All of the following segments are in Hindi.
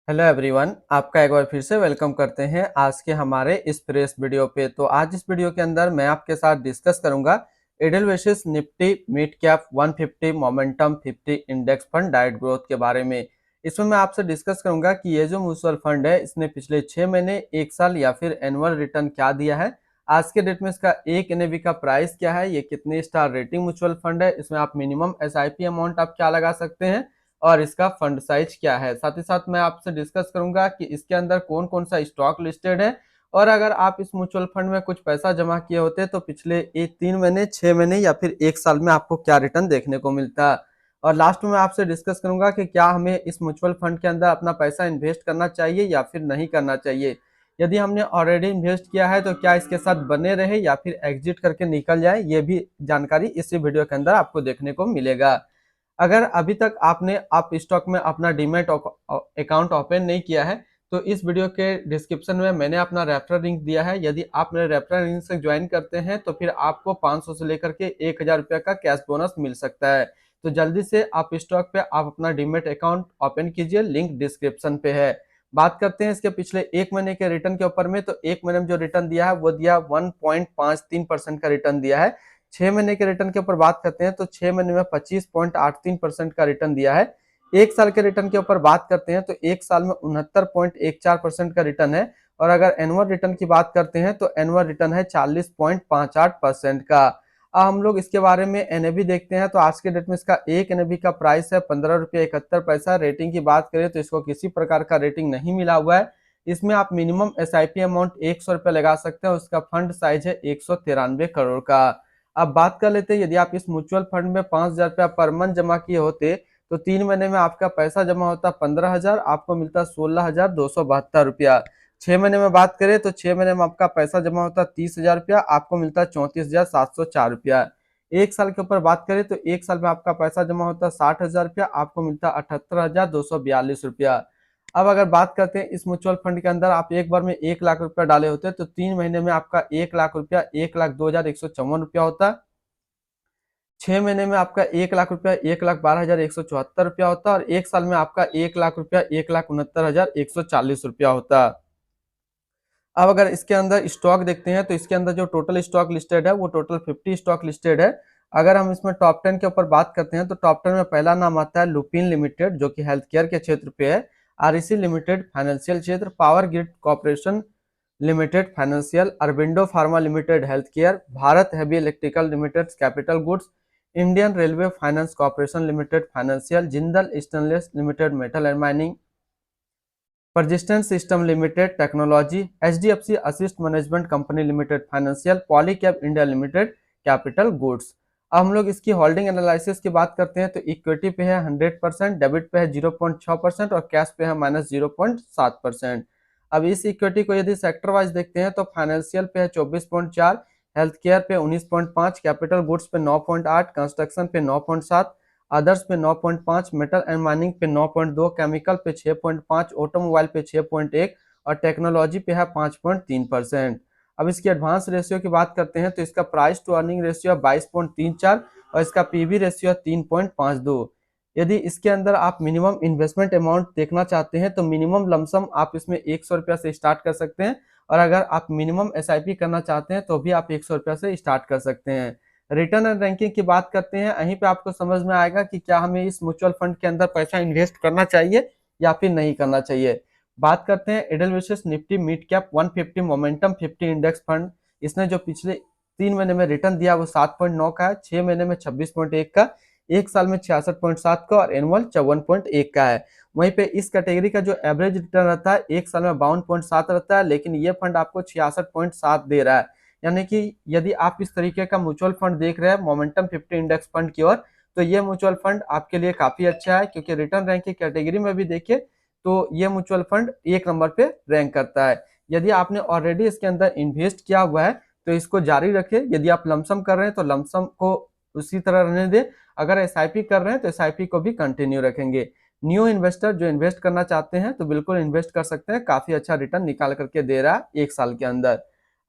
हेलो एवरीवन, आपका एक बार फिर से वेलकम करते हैं आज के हमारे इस फ्रेश वीडियो पे। तो आज इस वीडियो के अंदर मैं आपके साथ डिस्कस करूंगा Edelweiss Nifty mid cap 150 momentum 50 index fund डाइट ग्रोथ के बारे में। इसमें मैं आपसे डिस्कस करूंगा कि ये जो म्यूचुअल फंड है इसने पिछले 6 महीने, 1 साल या फिर एनुअल रिटर्न क्या दिया है, आज के डेट में इसका एक एनएवी का प्राइस क्या है, ये कितने स्टार रेटिंग म्यूचुअल फंड है, इसमें आप मिनिमम एसआईपी अमाउंट आप क्या लगा सकते हैं और इसका फंड साइज क्या है। साथ ही साथ मैं आपसे डिस्कस करूंगा कि इसके अंदर कौन कौन सा स्टॉक लिस्टेड है और अगर आप इस म्यूचुअल फंड में कुछ पैसा जमा किए होते तो पिछले 3 महीने, 6 महीने या फिर 1 साल में आपको क्या रिटर्न देखने को मिलता है। और लास्ट में मैं आपसे डिस्कस करूंगा कि क्या हमें इस म्यूचुअल फंड के अंदर अपना पैसा इन्वेस्ट करना चाहिए या फिर नहीं करना चाहिए। यदि हमने ऑलरेडी इन्वेस्ट किया है तो क्या इसके साथ बने रहे या फिर एग्जिट करके निकल जाए, ये भी जानकारी इसी वीडियो के अंदर आपको देखने को मिलेगा। अगर अभी तक आपने आप स्टॉक में अपना डीमैट अकाउंट ओपन नहीं किया है तो इस वीडियो के डिस्क्रिप्शन में मैंने अपना रेफरल लिंक दिया है। यदि आप मेरे रेफरल लिंक से ज्वाइन करते हैं तो फिर आपको 500 से लेकर के 1000 रुपये का कैश बोनस मिल सकता है। तो जल्दी से आप स्टॉक पे आप अपना डीमैट अकाउंट ओपन कीजिए, लिंक डिस्क्रिप्शन पे है। बात करते हैं इसके पिछले 1 महीने के रिटर्न के ऊपर में, तो 1 महीने में जो रिटर्न दिया है वो दिया 1.53% का रिटर्न दिया है। 6 महीने के रिटर्न के ऊपर बात करते हैं तो 6 महीने में 25.83% का रिटर्न दिया है। 1 साल के रिटर्न के ऊपर बात करते हैं तो 1 साल में 69.14% का रिटर्न है। और अगर एनुअल रिटर्न की बात करते हैं तो एनुअल रिटर्न है 40.58% का। अब हम लोग इसके बारे में एनएवी देखते हैं तो आज के डेट में इसका एक एनएवी का प्राइस है 15 रुपये 71 पैसा। रेटिंग की बात करें तो इसको किसी प्रकार का रेटिंग नहीं मिला हुआ है। इसमें आप मिनिमम एसआईपी अमाउंट 100 रुपये लगा सकते हैं। उसका फंड साइज है 193 करोड़ का। अब बात कर लेते हैं, यदि आप इस म्यूचुअल फंड में 5000 रुपया पर मंथ जमा किए होते तो 3 महीने में आपका पैसा जमा होता 15,000, आपको मिलता 16,272 रुपया। 6 महीने में बात करें तो 6 महीने में आपका पैसा जमा होता 30,000 रुपया, आपको मिलता 34,704 रुपया। 1 साल के ऊपर बात करें तो 1 साल में आपका पैसा जमा होता 60,000 रुपया, आपको मिलता 78,242 रुपया। अब अगर बात करते हैं इस म्यूचुअल फंड के अंदर आप एक बार में 1 लाख रुपया डाले होते तो 3 महीने में आपका 1 लाख रुपया 1,02,154 रुपया होता। 6 महीने में आपका 1 लाख रुपया 1,12,174 रुपया होता और 1 साल में आपका 1 लाख रुपया 1,69,140 रुपया होता। अब अगर इसके अंदर स्टॉक देखते हैं तो इसके अंदर जो टोटल स्टॉक लिस्टेड है वो टोटल 50 स्टॉक लिस्टेड है। अगर हम इसमें टॉप 10 के ऊपर बात करते हैं तो टॉप 10 में पहला नाम आता है लुपिन लिमिटेड जो कि हेल्थ केयर के क्षेत्र पे है। आरईसी लिमिटेड फाइनेंशियल क्षेत्र, power grid corporation limited financial, Aurobindo pharma limited health care, Bharat heavy electrical limited capital goods, Indian railway finance corporation limited financial, Jindal stainless limited metal and mining, persistent system limited technology, HDFC asset management company limited financial, Polycab India limited capital goods. अब हम लोग इसकी होल्डिंग एनालिसिस की बात करते हैं तो इक्विटी पे है 100%, डेबिट पे है 0.6% और कैश पे है -0.7%। अब इस इक्विटी को यदि सेक्टर वाइज देखते हैं तो फाइनेंशियल पे है 24.4, हेल्थ केयर पे 19.5, कैपिटल गुड्स पे 9.8, कंस्ट्रक्शन पे 9.7, अदर्स पे 9.5, मेटल एंड माइनिंग पे 9.2, केमिकल पे 6.5, ऑटोमोबाइल पे 6.1 और टेक्नोलॉजी पे है 5.3%। अब इसकी एडवांस रेशियो की बात करते हैं तो इसका प्राइस टू अर्निंग रेशियो 22.34 और इसका पीवी रेशियो 3.52। यदि इसके अंदर आप मिनिमम इन्वेस्टमेंट अमाउंट देखना चाहते हैं तो मिनिमम लमसम आप इसमें 100 रुपया से स्टार्ट कर सकते हैं और अगर आप मिनिमम एसआईपी करना चाहते हैं तो भी आप 100 रुपया से स्टार्ट कर सकते हैं। रिटर्न एंड रैंकिंग की बात करते हैं, यहीं पे आपको समझ में आएगा कि क्या हमें इस म्यूचुअल फंड के अंदर पैसा इन्वेस्ट करना चाहिए या फिर नहीं करना चाहिए। बात करते हैं Edelweiss Nifty mid cap 150 momentum 50 index fund. इसने जो पिछले 3 महीने में रिटर्न दिया वो 7.9 का है, 6 महीने में 26.1 का, 1 साल में 66.7 का और एनुअल 54.1 का है। वहीं पे इस कैटेगरी का जो एवरेज रिटर्न रहता है 1 साल में 52.7 रहता है, लेकिन ये फंड आपको 66.7 दे रहा है। यानी कि यदि आप इस तरीके का म्यूचुअल फंड देख रहे हैं मोमेंटम 50 इंडेक्स फंड की ओर तो ये म्यूचुअल फंड आपके लिए काफी अच्छा है, क्योंकि रिटर्न रैंक की कैटेगरी में भी देखिए तो ये म्यूचुअल फंड 1 नंबर पे रैंक करता है। यदि आपने ऑलरेडी इसके अंदर इन्वेस्ट किया हुआ है तो इसको जारी रखें। यदि आप लमसम कर रहे हैं तो लमसम को उसी तरह रहने दें, अगर एसआईपी कर रहे हैं तो एसआईपी को भी कंटिन्यू रखेंगे। न्यू इन्वेस्टर जो इन्वेस्ट करना चाहते हैं तो बिल्कुल इन्वेस्ट कर सकते हैं, काफी अच्छा रिटर्न निकाल करके दे रहा है 1 साल के अंदर।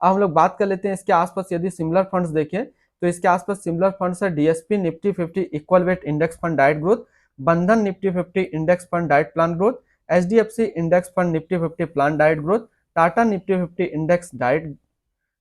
अब हम लोग बात कर लेते हैं इसके आसपास यदि सिमिलर फंड्स देखें तो इसके आसपास सिमिलर फंड्स है DSP Nifty 50 equal weight index fund डाइट growth, Bandhan Nifty 50 index fund डाइट plan growth, HDFC index fund Nifty 50 plan डाइट ग्रोथ, टाटा निफ्टी 50 इंडेक्स डाइट,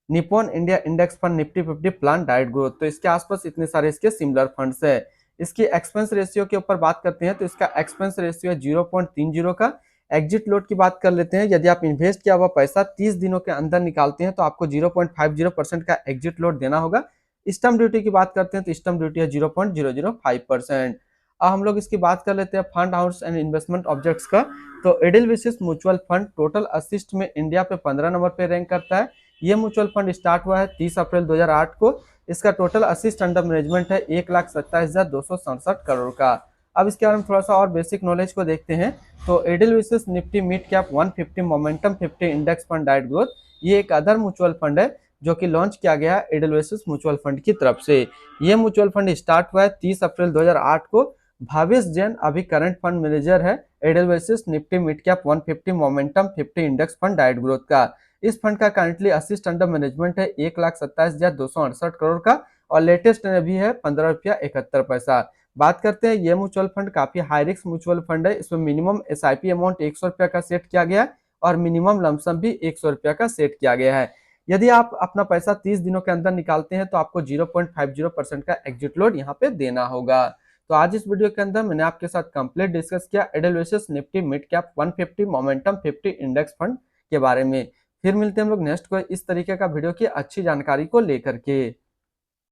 Nippon India index fund Nifty 50 plan डाइट ग्रोथ। तो इसके आसपास इतने सारे इसके सिमिलर फंड्स है। इसकी एक्सपेंस रेशियो के ऊपर बात करते हैं तो इसका एक्सपेंस रेशियो है 0.30 का। एग्जिट लोड की बात कर लेते हैं, यदि आप इन्वेस्ट किया हुआ पैसा 30 दिनों के अंदर निकालते हैं तो आपको 0.50% का एग्जिट लोड देना होगा। स्टैम्प ड्यूटी की बात करते हैं तो स्टैम्प ड्यूटी है 0.005%। अब हम लोग इसकी बात कर लेते हैं fund house and investment objects का। तो एडेलविसिस म्यूचुअल फंड टोटल असिस्ट में इंडिया पे 15 नंबर पे रैंक करता है। ये म्यूचुअल फंड स्टार्ट हुआ है 30 अप्रैल 2008 को। इसका टोटल असिस्ट अंडर मैनेजमेंट है 1,27,267 करोड़ का। अब इसके बारे में थोड़ा सा और बेसिक नॉलेज को देखते हैं। तो Edelweiss Nifty mid cap 150 momentum 50 index fund डाइट ग्रोथ, ये एक अदर म्यूचुअल फंड है जो कि लॉन्च किया गया है एडेलविसिस म्यूचुअल फंड की तरफ से। ये म्यूचुअल फंड स्टार्ट हुआ है 30 अप्रैल 2008 को। भावेश जैन अभी करंट फंड मैनेजर है Edelweiss Nifty mid cap 150 momentum 50 index fund डाइट ग्रोथ का। इस फंड का करंटली असिस्ट अंडर मैनेजमेंट है 1,27,268 करोड़ का और लेटेस्ट में भी है 15 रुपया 71 पैसा। बात करते हैं, ये म्यूचुअल फंड काफी हाई रिस्क म्यूचुअल फंड है। इसमें मिनिमम एसआईपी अमाउंट 100 रुपया का सेट किया गया है और मिनिमम लमसम भी 100 रुपया का सेट किया गया है। यदि आप अपना पैसा 30 दिनों के अंदर निकालते हैं तो आपको 0.50% का एग्जिट लोड यहाँ पे देना होगा। तो आज इस वीडियो के अंदर मैंने आपके साथ कंप्लीट डिस्कस किया Edelweiss Nifty mid cap 150 momentum 50 index fund के बारे में। फिर मिलते हैं हम लोग नेक्स्ट कोई इस तरीके का वीडियो की अच्छी जानकारी को लेकर के।